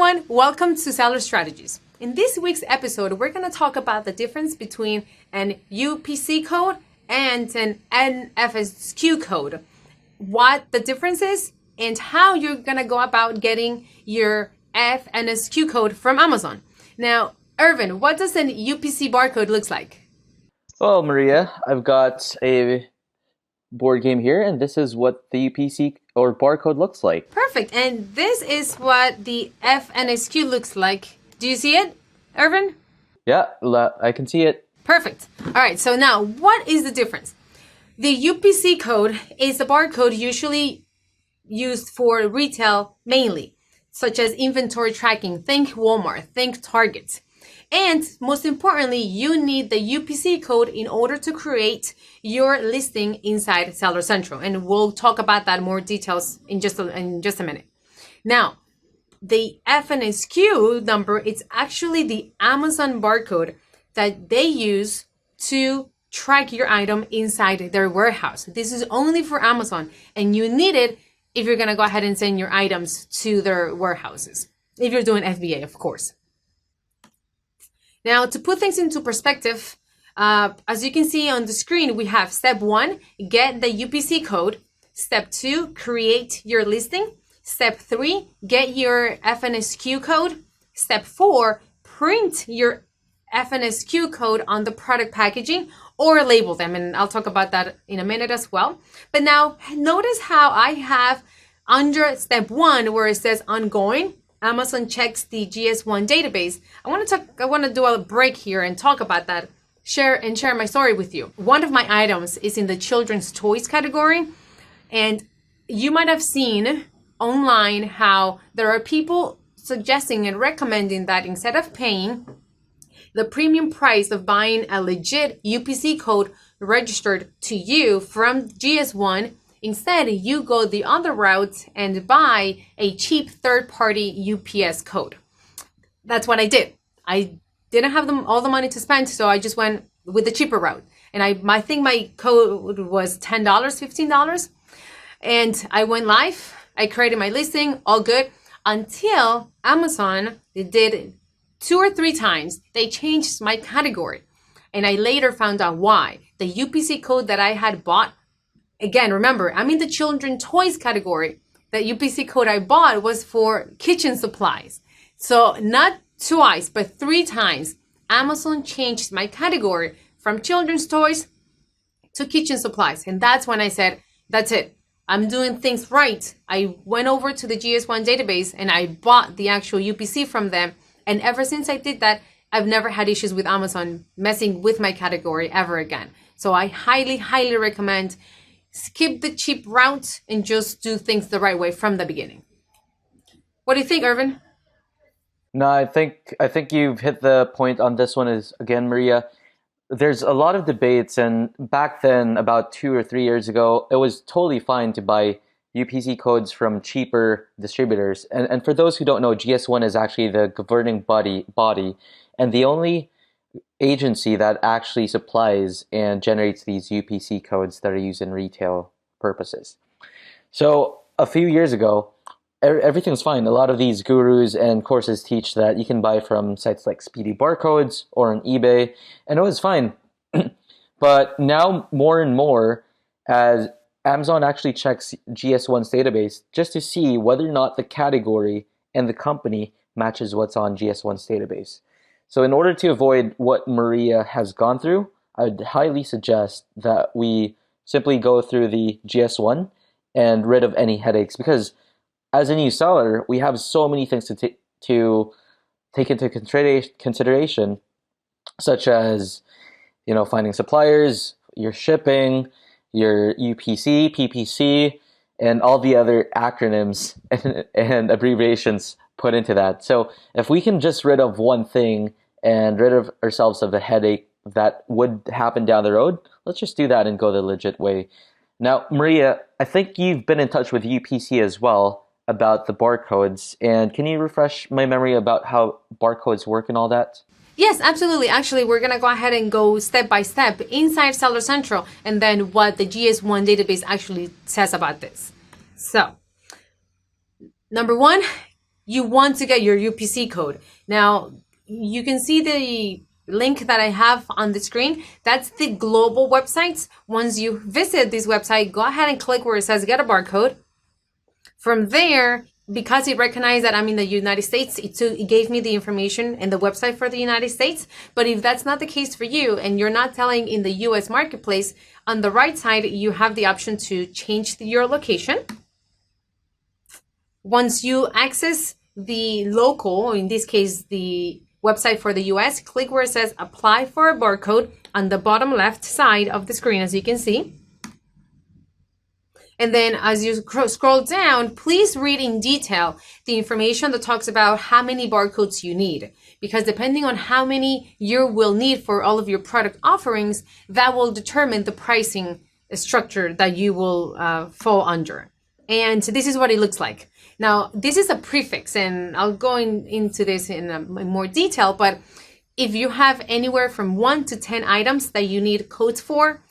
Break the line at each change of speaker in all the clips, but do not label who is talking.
everyone, welcome to Seller Strategies. In this week's episode, we're going to talk about the difference between an UPC code and an FNSKU code, what the difference is, and how you're going to go about getting your FNSKU code from Amazon. Now, Ervin, what does an UPC barcode looks like?
Well, Maria, I've got a board game here, and this is what the UPC or barcode looks like.
Perfect. And this is what the FNSKU looks like. Do you see it, Ervin?
Yeah, I can see it.
Perfect. All right. So now, what is the difference? The UPC code is the barcode usually used for retail mainly, such as inventory tracking. Think Walmart, think Target. And most importantly, you need the UPC code in order to create your listing inside Seller Central. And we'll talk about that more details in just a minute. Now, the FNSKU number, it's actually the Amazon barcode that they use to track your item inside their warehouse. This is only for Amazon, and you need it if you're going to go ahead and send your items to their warehouses. If you're doing FBA, of course. Now, to put things into perspective, as you can see on the screen, we have step 1, get the UPC code. Step 2, create your listing. Step 3, get your FNSKU code. Step 4, print your FNSKU code on the product packaging or label them. And I'll talk about that in a minute as well. But now notice how I have under step 1 where it says ongoing, Amazon checks the GS1 database. I want to do a break here and talk about that, share my story with you. One of my items is in the children's toys category, and you might have seen online how there are people suggesting and recommending that instead of paying the premium price of buying a legit UPC code registered to you from GS1, instead, you go the other route and buy a cheap third-party UPS code. That's what I did. I didn't have all the money to spend, so I just went with the cheaper route. And I think my code was $10, $15. And I went live. I created my listing, all good, until Amazon did 2 or 3 times. They changed my category. And I later found out why. The UPC code that I had bought, again, remember, I'm in the children toys category. The UPC code I bought was for kitchen supplies. So not twice, but 3 times, Amazon changed my category from children's toys to kitchen supplies. And that's when I said, that's it. I'm doing things right. I went over to the GS1 database and I bought the actual UPC from them. And ever since I did that, I've never had issues with Amazon messing with my category ever again. So I highly, highly recommend skip the cheap route and just do things the right way from the beginning. What do you think, Ervin?
No, I think you've hit the point on this one. Is again, Maria, there's a lot of debates, and back then, about 2 or 3 years ago, it was totally fine to buy UPC codes from cheaper distributors. And for those who don't know, GS1 is actually the governing body and the only agency that actually supplies and generates these UPC codes that are used in retail purposes. So a few years ago, everything was fine. A lot of these gurus and courses teach that you can buy from sites like Speedy Barcodes or on eBay, and it was fine. But now more and more, as Amazon actually checks GS1's database just to see whether or not the category and the company matches what's on GS1's database. So in order to avoid what Maria has gone through, I would highly suggest that we simply go through the GS1 and rid of any headaches, because as a new seller, we have so many things to take into consideration, such as, finding suppliers, your shipping, your UPC, PPC, and all the other acronyms and abbreviations put into that. So if we can just rid of one thing and rid of ourselves of the headache that would happen down the road, let's just do that and go the legit way. Now, Maria, I think you've been in touch with UPC as well about the barcodes, and can you refresh my memory about how barcodes work and all that?
Yes, absolutely. Actually, we're going to go ahead and go step by step inside Seller Central and then what the GS1 database actually says about this. So, number 1, you want to get your UPC code. Now, you can see the link that I have on the screen. That's the global websites. Once you visit this website, go ahead and click where it says get a barcode. From there, because it recognized that I'm in the United States, it gave me the information and the website for the United States. But if that's not the case for you and you're not selling in the US marketplace, on the right side, you have the option to change your location. Once you access the local, or in this case, the website for the US, click where it says apply for a barcode on the bottom left side of the screen, as you can see. And then as you scroll down, please read in detail the information that talks about how many barcodes you need. Because depending on how many you will need for all of your product offerings, that will determine the pricing structure that you will fall under. And this is what it looks like. Now, this is a prefix, and I'll go into this in more detail, but if you have anywhere from 1 to 10 items that you need codes for,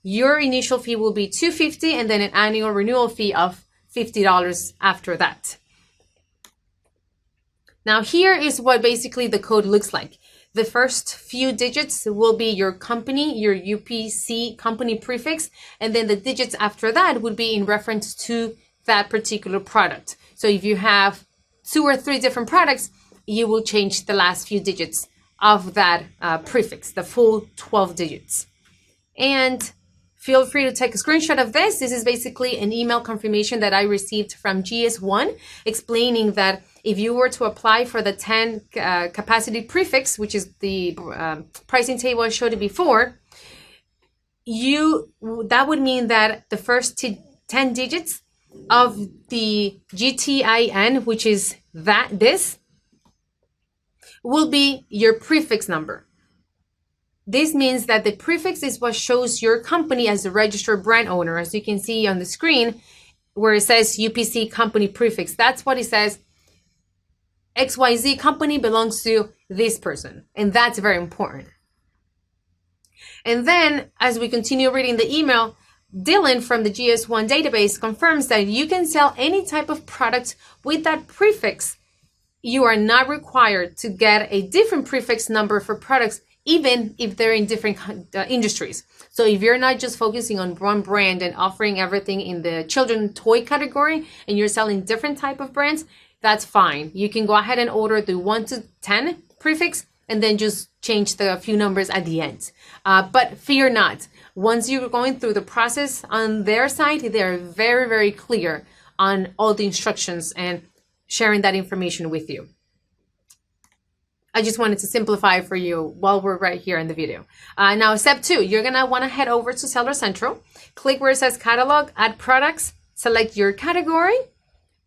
your initial fee will be $250 and then an annual renewal fee of $50 after that. Now, here is what basically the code looks like. The first few digits will be your company, your UPC company prefix, and then the digits after that would be in reference to that particular product. So if you have 2 or 3 different products, you will change the last few digits of that prefix, the full 12 digits. And feel free to take a screenshot of this. This is basically an email confirmation that I received from GS1 explaining that if you were to apply for the 10 capacity prefix, which is the pricing table I showed you before, that would mean that the first 10 digits of the GTIN, which is this, will be your prefix number. This means that the prefix is what shows your company as a registered brand owner. As you can see on the screen where it says UPC company prefix, that's what it says. XYZ company belongs to this person, and that's very important. And then as we continue reading the email, Dylan from the GS1 database confirms that you can sell any type of product with that prefix. You are not required to get a different prefix number for products, even if they're in different industries. So if you're not just focusing on one brand and offering everything in the children toy category and you're selling different type of brands, that's fine. You can go ahead and order the 1 to 10 prefix and then just change the few numbers at the end. But fear not. Once you're going through the process on their side, they're very, very clear on all the instructions and sharing that information with you. I just wanted to simplify for you while we're right here in the video. Now, step 2, you're gonna wanna head over to Seller Central, click where it says catalog, add products, select your category,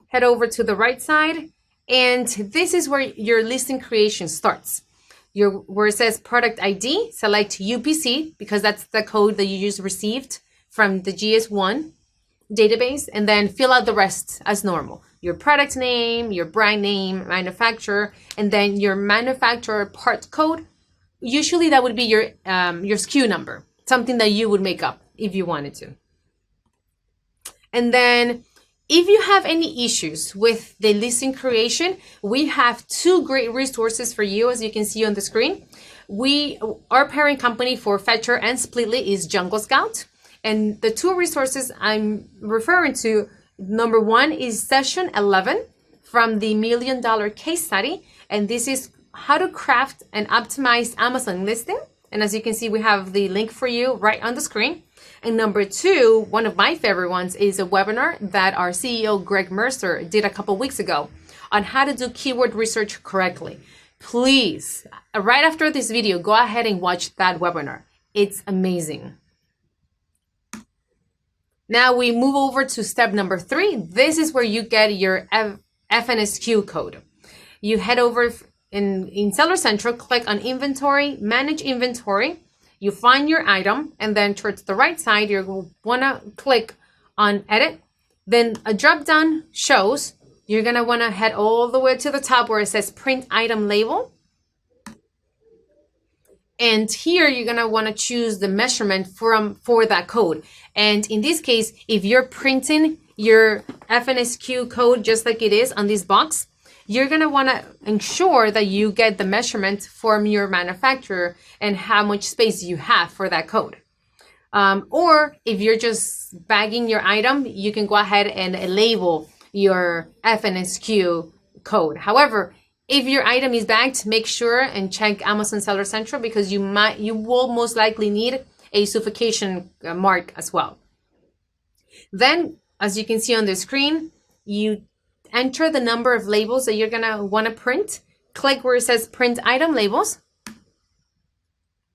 head over to the right side, and this is where your listing creation starts. Where it says product ID, select UPC because that's the code that you just received from the GS1 database, and then fill out the rest as normal. Your product name, your brand name, manufacturer, and then your manufacturer part code. Usually that would be your SKU number, something that you would make up if you wanted to. And then if you have any issues with the listing creation, we have 2 great resources for you, as you can see on the screen. Our parent company for Fetcher and Splitly is Jungle Scout. And the 2 resources I'm referring to, number 1 is session 11 from the $1 Million Case Study. And this is how to craft an optimized Amazon listing. And as you can see, we have the link for you right on the screen. And number 2, one of my favorite ones, is a webinar that our CEO, Greg Mercer, did a couple weeks ago on how to do keyword research correctly. Please, right after this video, go ahead and watch that webinar. It's amazing. Now we move over to step number 3. This is where you get your FNSKU code. You head over in Seller Central, click on Inventory, Manage Inventory. You find your item, and then towards the right side, you're going to want to click on Edit. Then a drop-down shows. You're going to want to head all the way to the top where it says Print Item Label. And here you're going to want to choose the measurement for that code. And in this case, if you're printing your FNSKU code just like it is on this box, you're going to want to ensure that you get the measurement from your manufacturer and how much space you have for that code. Or if you're just bagging your item, you can go ahead and label your FNSKU code. However, if your item is bagged, make sure and check Amazon Seller Central, because you will most likely need a certification mark as well. Then, as you can see on the screen, you enter the number of labels that you're gonna want to print. Click where it says print item labels.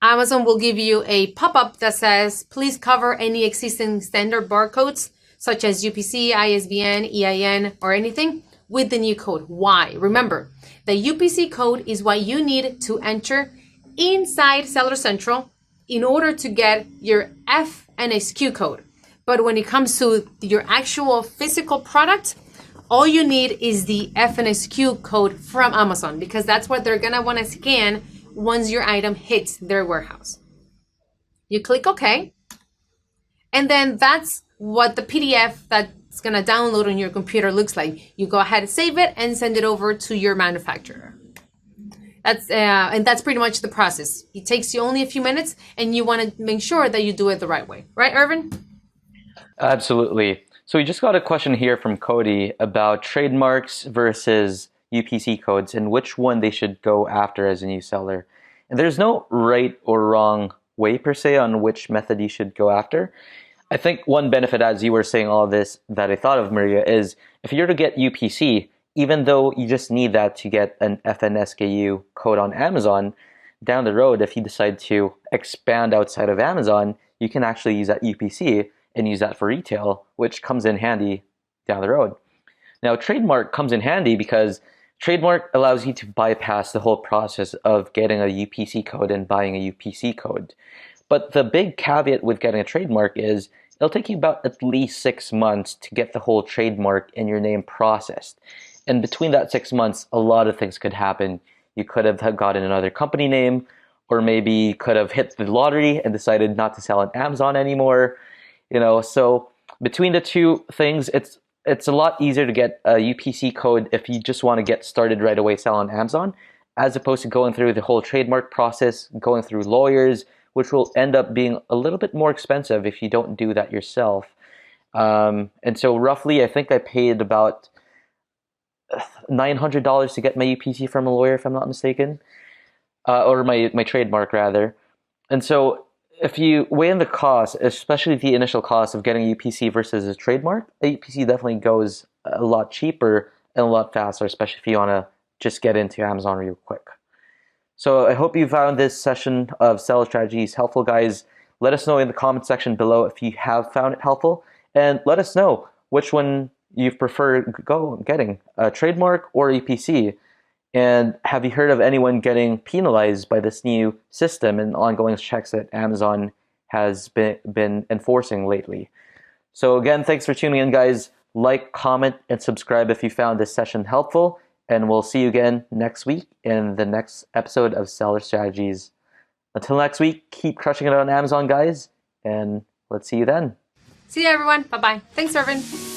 Amazon will give you a pop-up that says, please cover any existing standard barcodes such as UPC, ISBN, EIN, or anything with the new code. Why? Remember, the UPC code is what you need to enter inside Seller Central in order to get your FNSKU code. But when it comes to your actual physical product, all you need is the FNSKU code from Amazon, because that's what they're gonna wanna scan once your item hits their warehouse. You click OK, and then that's what the PDF that's gonna download on your computer looks like. You go ahead and save it and send it over to your manufacturer. That's pretty much the process. It takes you only a few minutes, and you wanna make sure that you do it the right way. Right, Ervin?
Absolutely. So we just got a question here from Cody about trademarks versus UPC codes and which one they should go after as a new seller. And there's no right or wrong way per se on which method you should go after. I think one benefit, as you were saying all of this, that I thought of, Maria, is if you're to get UPC, even though you just need that to get an FNSKU code on Amazon, down the road, if you decide to expand outside of Amazon, you can actually use that UPC and use that for retail, which comes in handy down the road. Now, trademark comes in handy because trademark allows you to bypass the whole process of getting a UPC code and buying a UPC code. But the big caveat with getting a trademark is it'll take you about at least 6 months to get the whole trademark in your name processed. And between that 6 months, a lot of things could happen. You could have gotten another company name, or maybe could have hit the lottery and decided not to sell on Amazon anymore. So between the two things, it's a lot easier to get a UPC code if you just want to get started right away selling on Amazon, as opposed to going through the whole trademark process, going through lawyers, which will end up being a little bit more expensive if you don't do that yourself. And so roughly, I think I paid about $900 to get my UPC from a lawyer, if I'm not mistaken, or my trademark rather. And so if you weigh in the cost, especially the initial cost of getting a UPC versus a trademark, a UPC definitely goes a lot cheaper and a lot faster, especially if you want to just get into Amazon real quick. So I hope you found this session of seller strategies helpful, guys. Let us know in the comment section below if you have found it helpful, and let us know which one you prefer getting, a trademark or UPC. And have you heard of anyone getting penalized by this new system and ongoing checks that Amazon has been enforcing lately? So again, thanks for tuning in, guys. Like, comment, and subscribe if you found this session helpful. And we'll see you again next week in the next episode of Seller Strategies. Until next week, keep crushing it on Amazon, guys. And let's see you then.
See you, everyone. Bye-bye. Thanks, Ervin.